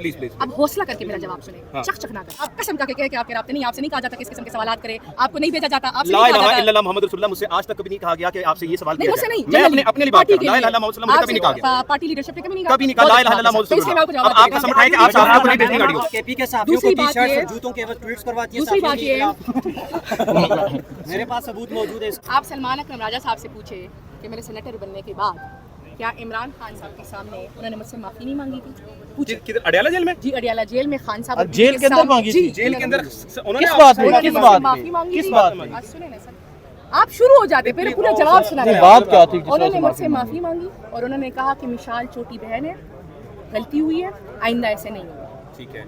Please please अब हौसला करके मेरा जवाब सुने, चक ना कर। आप कसम का कहे कि आपके राब्ते नहीं, आपसे नहीं कहा जाता किस किस्म के सवालात करे, आपको नहीं भेजा जाता, आपसे नहीं कहा जाता। ला इलाहा इल्लल्लाह मुहम्मद रसूलुल्लाह, मुझसे आज तक कभी नहीं कहा गया कि आपसे ये सवाल किया जाए। नहीं, मैं अपने लिए बात कर रहा हूं। ला इलाहा इल्लल्लाह मुहम्मद मुझे कभी नहीं कहा गया। पार्टी लीडरशिप ने कभी नहीं कहा, ला इलाहा इल्लल्लाह मुहम्मद रसूलुल्लाह। अब आप कसम उठाएं कि आप साहब को नहीं भेजनी गाड़ियों। केपी के साथियों को टी-शर्ट्स और जूतों के एवज ट्वीट्स करवाती है। दूसरी बात ये मेरे पास सबूत मौजूद है। आप सलमान अकरम राजा साहब से पूछे कि मेरे सेनेटर बनने के बाद क्या इमरान खान साहब के सामने उन्होंने मुझसे माफी नहीं मांगी थी? पूछे किधर? अडियाला जेल में? जी, अडियाला जेल में खान साहब जेल के अंदर मांगी थी? जेल के अंदर उन्होंने किस बात में? किस बात माफी में? मांगी? किस बात में? आज सुने ना सर, आप शुरू हो जाते फिर पूरा जवाब सुना। बात क्या थी? उन्होंने मुझसे माफी मांगी और उन्होंने कहा कि मिशाल छोटी बहन है, गलती हुई है, आइंदा ऐसे नहीं होगा। ठीक है।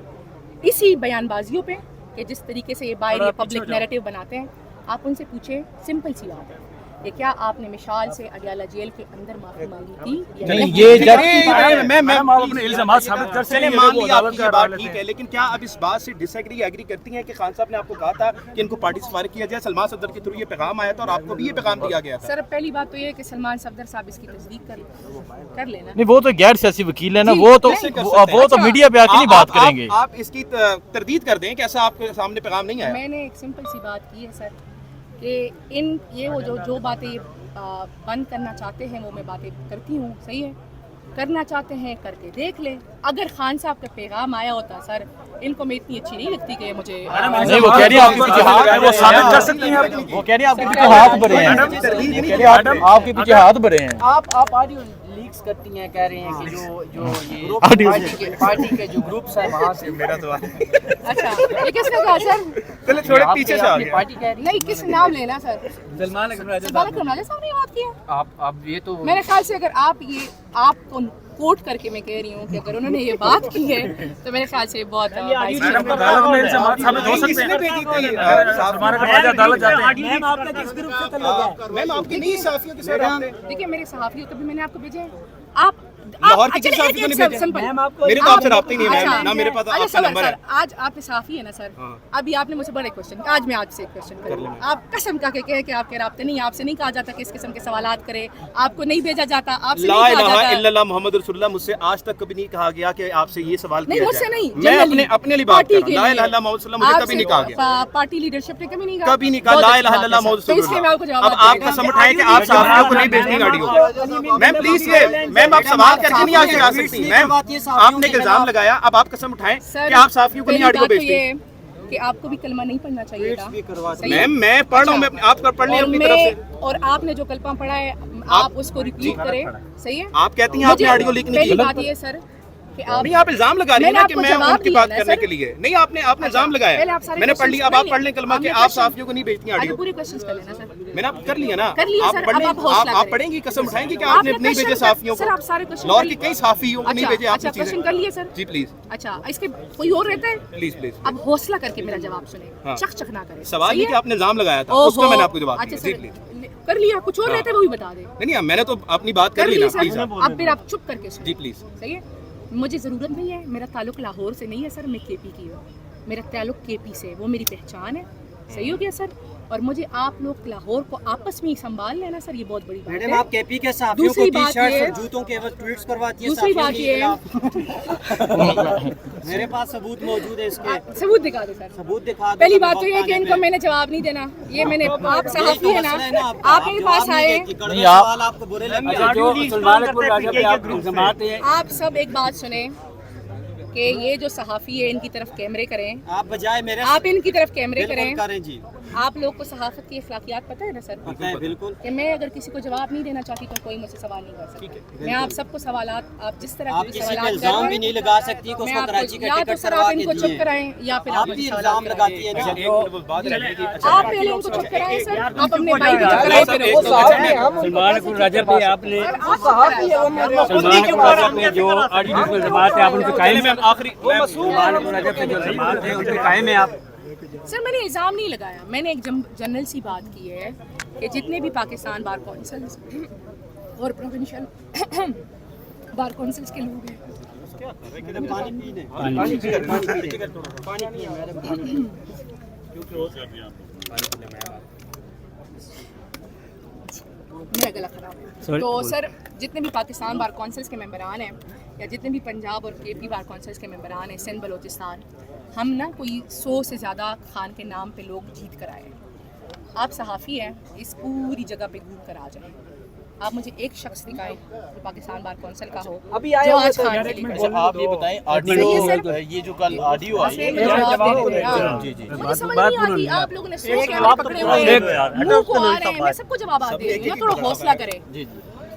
इसी बयानबाजियों पे कि जिस तरीके से ये बाहर ये पब्लिक नैरेटिव बनाते हैं, आप उनसे पूछे, सिंपल सी बात है कि क्या आपने मिशाल से अडियाला जेल के अंदर माफी मांगी थी? नहीं, ये मैं अपने इल्जामात साबित कर सकते हैं, मान लिया आपकी ये बात ठीक है, लेकिन क्या आप इस बात से डिसएग्री एग्री करती हैं कि खान साहब ने आपको कहा था कि इनको पार्टी से फारिग किया जाए? सलमान सफदर के थ्रू ये पैगाम आया था और आपको भी ये पैगाम दिया गया था। सर पहली बात तो ये है कि सलमान सफदर साहब इसकी तस्दीक कर लेना। नहीं, वो तो गैर सियासी वकील है ना, वो तो मीडिया पे आके नहीं बात करेंगे। आप इसकी तरदीद कर दें कि ऐसा आपके सामने पैगाम नहीं आया। मैंने एक सिंपल सी बात की है सर कि ये वो जो बातें बंद करना चाहते हैं वो मैं बातें करती हूँ, सही है, करना चाहते हैं करके देख ले। अगर खान साहब का पैगाम आया होता सर, इनको मैं इतनी अच्छी नहीं लगती कि मुझे नहीं, वो कह रही है आपके पीछे हाथ, वो साबित कर सकती हैं, वो कह रही है आपके पीछे हाथ भरे हैं, आपके पीछे हाथ भरे हैं। आप ऑडियो लीक्स करती हैं, कह रहे हैं कि जो ये पार्टी के जो ग्रुप्स हैं वहाँ से मेरा तो अच्छा, ये किसने कहा सर? चलो छोड़े, पीछे से आ गया। पार्टी कह रही नहीं, किस नाम लेना सर? सलमान अकरम राजा साहब ने बात किया। आप ये तो मेरे ख्याल से अगर आपको कोट करके मैं कह रही हूँ कि अगर उन्होंने ये बात की है तो मेरे ख्याल से बहुत देखिए, मेरे सहाफियों कभी मैंने आपको भेजे हैं? आप लाहौर की किस सहाफी को नहीं भेजे? मेरे तो आपसे राब्ता ही नहीं है मैम, ना मेरे पास आपका नंबर है। आज आप सहाफी है ना सर, अभी आपने मुझसे बड़े क्वेश्चन, आज मैं आपसे एक क्वेश्चन करूँ। आप कसम का कहे कि आपके राब्ते नहीं, आपसे नहीं कहा जाता किस किस्म के सवालात करे, आपको नहीं भेजा जाता, आपसे नहीं कहा जाता। ला इलाहा इल्लल्लाह मुहम्मद रसूलुल्लाह, मुझसे आज तक कभी नहीं कहा गया कि आपसे ये सवाल किया जाए। मुझसे नहीं, मैं अपने लिए बात कर रहा हूं। ला इलाहा इल्लल्लाह मुहम्मद रसूलुल्लाह मुझे कभी नहीं कहा गया। पार्टी लीडरशिप ने कभी नहीं कहा, कभी नहीं कहा ला इलाहा इल्लल्लाह मुहम्मद रसूलुल्लाह। अब आप कसम उठाएं कि आप सहाफियों को नहीं भेजनी गाड़ियों। मैम प्लीज, ये मैम आप सवाल करके नहीं आगे आ सकती। मैम आपने इल्जाम लगाया, अब आप कसम उठाएं कि आप साफियों को नहीं गाड़ियों भेजते कि आपको भी कलमा नहीं पढ़ना चाहिए था। मैम मैं पढ़ रहा हूँ, आप पढ़ लें अपनी तरफ से, और आपने जो कलमा पढ़ा है आप उसको रिपीट करें, सही है? आप कहती हैं आपने ऑडियो लीक नहीं की। बात ये सर कि आप नहीं, आप इल्जाम लगा रही हैं ना कि मैं उनकी बात करने के लिए नहीं, आपने इल्जाम लगाया, मैंने पढ़ लिया। अब आप पढ़ लें कलमा कि आप साफियों को नहीं भेजती ऑडियो। पूरे क्वेश्चंस कर लेना सर, मैंने आप कर लिया ना, आप पढ़ेंगी, कसम उठाएंगी कि आपने नहीं भेजे साफियों को। लाहौर के कई साफियों को नहीं भेजे आपने चीजें। क्वेश्चन कर लिए सर जी प्लीज। अच्छा, इसके कोई और रहता है? प्लीज प्लीज अब हौसला करके मेरा जवाब सुने, चक ना करें। सवाल ये कि आपने इल्जाम लगाया था, उसका मैंने आपको जवाब दिया। जी प्लीज कर लिया, कुछ और रहता है वो भी बता दे। नहीं, मैंने तो अपनी बात कर ली ना, प्लीज अब फिर आप चुप करके जी प्लीज, सही है? मुझे ज़रूरत नहीं है, मेरा ताल्लुक लाहौर से नहीं है सर, मैं केपी की हूँ, मेरा ताल्लुक केपी से, वो मेरी पहचान है, सही हो गया सर? और मुझे आप लोग लाहौर को आपस में ही संभाल लेना सर, ये बहुत बड़ी बात है। मैडम आप केपी के साथियों को टी-शर्ट्स और जूतों के एवज ट्वीट्स करवाती हैं। दूसरी बात ये मेरे पास सबूत मौजूद है, इसके सबूत दिखा दो सर, सबूत दिखा दो। पहली बात तो ये कि इनको मैंने जवाब नहीं देना, ये मैंने, आप सहाफी है ना, आप मेरे पास आए, आपको बुरे लगते। आप सब एक बात सुने कि ये जो सहाफी है इनकी तरफ कैमरे करें, आप बजाय मेरे, आप इनकी तरफ कैमरे करें जी। आप लोग को सहाफत की अखलाकियात पता है ना सर? पता है बिल्कुल। कि मैं अगर किसी को जवाब नहीं देना चाहती तो कोई मुझसे सवाल नहीं कर सकता। मैं आप सबको सवालात, आप जिस तरह आप किसी पे इल्जाम भी नहीं लगा सकती कि उसको कराची का टिकट करवा के इनको चुप कराएं, या फिर आप भी इल्जाम लगाती हैं। आप पहले उनको चुप कराएं सर, आप अपने भाई को चुप कराएं। फिर सलमान अकरम राजा पे आपने सलमान अकरम राजा पे जो ऑडियो जमात है, आप उनके कायम में आखिरी सलमान अकरम राजा पे जो जमात है उनके कायम में आप? सर मैंने इल्ज़ाम नहीं लगाया, मैंने एक जनरल सी बात की है कि जितने भी पाकिस्तान बार कौंसिल्स और प्रोविंशियल बार कौंसिल्स के लोग हैं, मेरा गला खराब है, तो सर जितने भी पाकिस्तान बार कौंसिल्स के मेंबरान हैं یا جتنے بھی پنجاب اور کے پی بار کونسلس کے ممبران ہیں سندھ بلوچستان، ہم نا کوئی 100 سے زیادہ خان کے نام پہ لوگ جیت کر آئے ہیں. آپ صحافی ہیں، اس پوری جگہ پہ گھوم کر آ جائیں. آپ مجھے ایک شخص دکھائیں جو پاکستان بار کونسل کا ہو جو آج خان کے لیے. آپ یہ بتائیں آڈیو، یہ جو کل آڈیو آئی مجھے سمجھ نہیں آتی آپ لوگوں نے سوچ کے پکڑے ہوئے منہ کو آ رہے ہیں. میں سب کو جوابات دے رہی ہوں، تھوڑا حوصلہ کریں.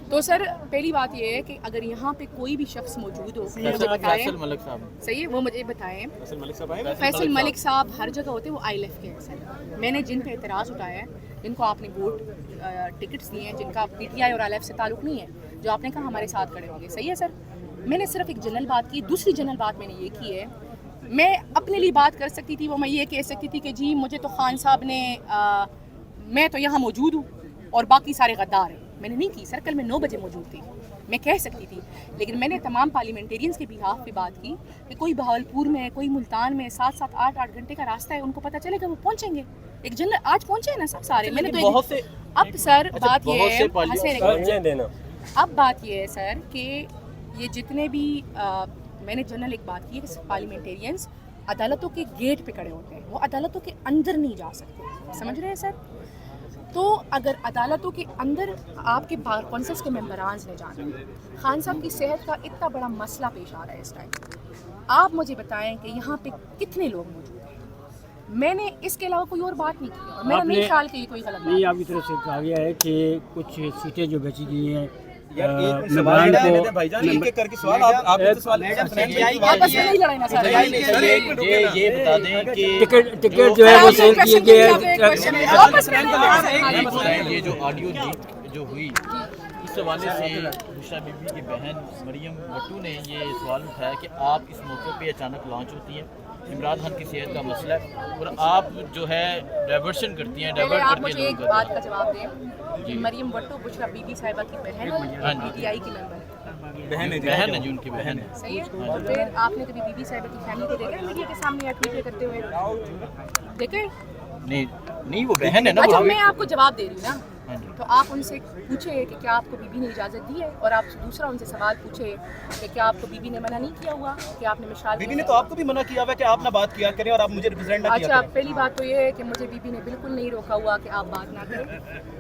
تو سر پہلی بات یہ ہے کہ اگر یہاں پہ کوئی بھی شخص موجود ہو مجھے بتائیں. فیصل ملک صاحب صحیح ہے، وہ مجھے بتائیں. فیصل ملک صاحب ہر جگہ ہوتے ہیں، وہ آئی لیف کے ہیں سر. میں نے جن پہ اعتراض اٹھایا ہے، جن کو آپ نے ووٹ ٹکٹس دیے ہیں، جن کا پی ٹی آئی اور آئی لیف سے تعلق نہیں ہے، جو آپ نے کہا ہمارے ساتھ کھڑے ہوں گے، صحیح ہے سر. میں نے صرف ایک جنرل بات کی. دوسری جنرل بات میں نے یہ کی ہے، میں اپنے لیے بات کر سکتی تھی، وہ میں یہ کہہ سکتی تھی کہ جی مجھے تو خان صاحب نے میں تو یہاں موجود ہوں اور باقی سارے غدار ہیں. میں نے نہیں کی سر. کل میں 9 بجے موجود تھی، میں کہہ سکتی تھی. لیکن میں نے تمام پارلیمنٹیرینز کے بہاف پہ بات کی کہ کوئی بہاولپور میں، کوئی ملتان میں 7-7 8-8 گھنٹے کا راستہ ہے، ان کو پتہ چلے گا وہ پہنچیں گے. ایک جنرل آج پہنچے ہیں نا سب سارے. میں نے تو بہت سے اب سر بات یہ ہے اب بات یہ ہے سر کہ یہ جتنے بھی میں نے جنرل ایک بات کی ہے کہ پارلیمنٹیرینز عدالتوں کے گیٹ پہ کھڑے ہوتے ہیں، وہ عدالتوں کے اندر نہیں جا سکتے. سمجھ رہے ہیں سر؟ تو اگر عدالتوں کے اندر آپ کے بار کونسلس کے ممبران نے جانا، خان صاحب کی صحت کا اتنا بڑا مسئلہ پیش آ رہا ہے اس ٹائم، آپ مجھے بتائیں کہ یہاں پہ کتنے لوگ موجود ہیں. میں نے اس کے علاوہ کوئی اور بات نہیں کی، اور میرا نہیں خیال کہ یہ کوئی غلط نہیں. آپ کی طرف سے کہا گیا ہے کہ کچھ سیٹیں جو بچی گئی ہیں ممبران کو آپس میں نہیں لڑیں نا سر. یہ بتا دیں کہ ٹکٹ جو ہے وہ سیل کیے گئے ہیں. آپس میں نہیں لڑیں. یہ جو آڈیو لیک جو ہوئی اس حوالے سے بشرا بی بی کی بہن مریم وٹو نے یہ سوال اٹھایا کہ آپ اس موقع پہ اچانک لانچ ہوتی ہیں، عمران خان کی صحت کا مسئلہ ہے اور آپ جو ہے ڈائیورشن کرتی ہیں، ڈائیورٹ آپ کرتی مجھے ہیں ایک لوگوں بات کا جواب دیں. مریم وٹو بشرا بی بی صاحبہ کی بہن ہے، پی ٹی آئی کی ممبر بہن ہے جو ان کی بہن ہے. صحیح ہے. اور پھر آپ نے کبھی بی بی صاحبہ کی فیملی کو دیکھا ہے میڈیا کے سامنے یا ٹویٹ کرتے ہوئے؟ دیکھیں نہیں وہ بہن ہے نا. اچھا میں آپ کو جواب دے رہی ہوں نا، تو آپ ان سے پوچھے کہ کیا آپ کو بی بی نے اجازت دی ہے، اور آپ دوسرا ان سے سوال پوچھے کہ کیا آپ کو بی بی نے منع نہیں کیا ہوا کہ آپ نے مشال. بی بی نے تو آپ کو بھی منع کیا ہوا کہ آپ نہ بات کیا کریں اور آپ مجھے ریپرزینٹ نہ کیا اچھا کریں. پہلی بات تو یہ ہے کہ مجھے بی بی نے بالکل نہیں روکا ہوا کہ آپ بات نہ کریں.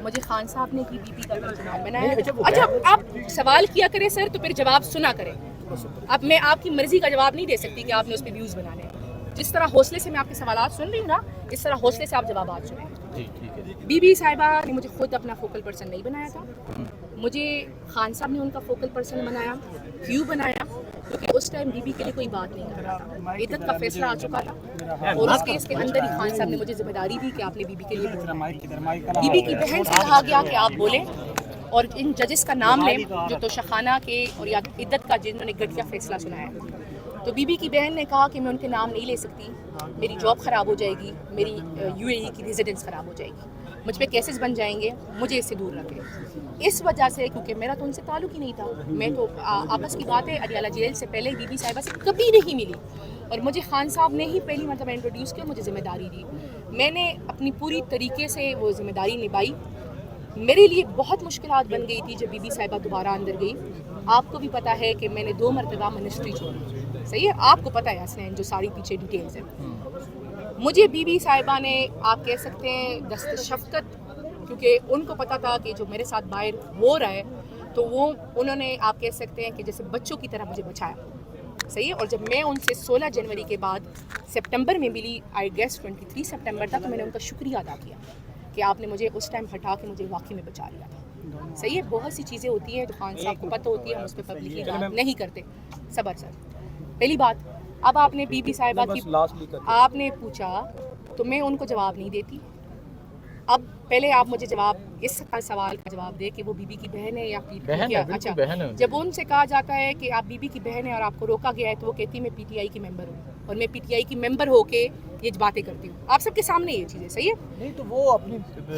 مجھے خان صاحب نے کی بی بی کا ترجمان بنایا. اچھا آپ سوال کیا کریں سر تو پھر جواب سنا کریں. اب میں آپ کی مرضی کا جواب نہیں دے سکتی کہ آپ نے اس پہ ویوز بنانے ہیں. جس طرح حوصلے سے میں آپ کے سوالات سن رہی ہوں نا، اس طرح حوصلے سے آپ جوابات سنیں. بی بی صاحبہ نے مجھے خود اپنا فوکل پرسن نہیں بنایا تھا، مجھے خان صاحب نے ان کا فوکل پرسن بنایا. کیوں بنایا؟ کیونکہ اس ٹائم بی بی کے لیے کوئی بات نہیں کر رہا تھا. عدت کا فیصلہ آ چکا تھا اور اس کیس کے اندر ہی خان صاحب نے مجھے ذمہ داری دی کہ آپ نے بی بی کے لیے بولنا ہے. بی بی کی بہن سے کہا گیا کہ آپ بولیں اور ان ججز کا نام لیں جو توشخانہ کے اور یا عدت کا جنہوں نے گھٹیا فیصلہ سنایا. تو بی بی کی بہن نے کہا کہ میں ان کے نام نہیں لے سکتی، میری جاب خراب ہو جائے گی، میری یو اے ای کی ریزیڈنس خراب ہو جائے گی، مجھ پہ کیسز بن جائیں گے، مجھے اس سے دور رکھے. اس وجہ سے کیونکہ میرا تو ان سے تعلق ہی نہیں تھا، میں تو آپس کی بات ہے اڈیالہ جیل سے پہلے بی بی صاحبہ سے کبھی نہیں ملی اور مجھے خان صاحب نے ہی پہلی مرتبہ انٹروڈیوس کیا، مجھے ذمہ داری دی. میں نے اپنی پوری طریقے سے وہ ذمہ داری نبھائی. میرے لیے بہت مشکلات بن گئی تھی جب بی بی صاحبہ دوبارہ اندر گئی. آپ کو بھی پتہ ہے کہ میں نے 2 مرتبہ منسٹری چھوڑی، صحیح ہے، آپ کو پتہ ہے حسنین جو ساری پیچھے ڈیٹیلز ہیں. مجھے بی بی صاحبہ نے آپ کہہ سکتے ہیں دست شفقت، کیونکہ ان کو پتہ تھا کہ جو میرے ساتھ باہر ہو رہا ہے تو وہ انہوں نے آپ کہہ سکتے ہیں کہ جیسے بچوں کی طرح مجھے بچایا. صحیح ہے. اور جب میں ان سے 16 جنوری کے بعد سپٹمبر میں ملی، آئی گیس 23 سپٹمبر تھا، تو میں نے ان کا شکریہ ادا کیا کہ آپ نے مجھے اس ٹائم ہٹا کے مجھے واقعی میں بچا لیا تھا. صحیح ہے. بہت سی چیزیں ہوتی ہیں جو خان صاحب کو پتہ ہوتی ہے، ہم اس پہ پبلکلی بات نہیں کرتے. صبر سر. پہلی بات، اب آپ نے بی بی صاحبہ کی آپ نے پوچھا تو میں ان کو جواب نہیں دیتی. اب پہلے آپ مجھے جواب اس سوال کا جواب دے کہ وہ بی بی کی بہن ہے یا پی ٹی آئی. اچھا، جب ان سے کہا جاتا ہے کہ آپ بی بی کی بہن ہے اور آپ کو روکا گیا ہے تو وہ کہتی میں پی ٹی آئی کی ممبر ہوں اور میں پی ٹی آئی کی ممبر ہو کے یہ باتیں کرتی ہوں آپ سب کے سامنے. یہ چیزیں صحیح ہے. نہیں تو وہ اپنی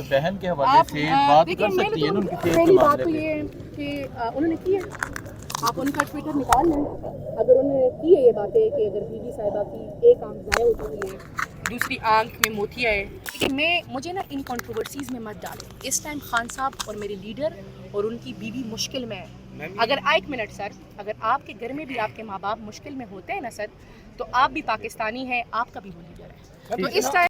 بہن کے حوالے سے بات کر سکتی ہے نا. ان کی پہلی بات تو یہ ہے کہ انہوں نے کی ہے، آپ ان کا ٹویٹر نکال لیں. اگر انہوں نے کی ہے یہ باتیں کہ اگر بی بی صاحبہ کی ایک آنکھ ضائع ہو چکی ہے، دوسری آنکھ میں موتیا ہے، لیکن مجھے نا ان کنٹروورسیز میں مت ڈالیں. اس ٹائم خان صاحب اور میرے لیڈر اور ان کی بیوی مشکل میں ہے. अगर एक मिनट सर, अगर आपके घर में भी आपके माँ बाप मुश्किल में होते हैं ना सर, तो आप भी पाकिस्तानी हैं, आपका भी वो लीडर है। तो इस टाइम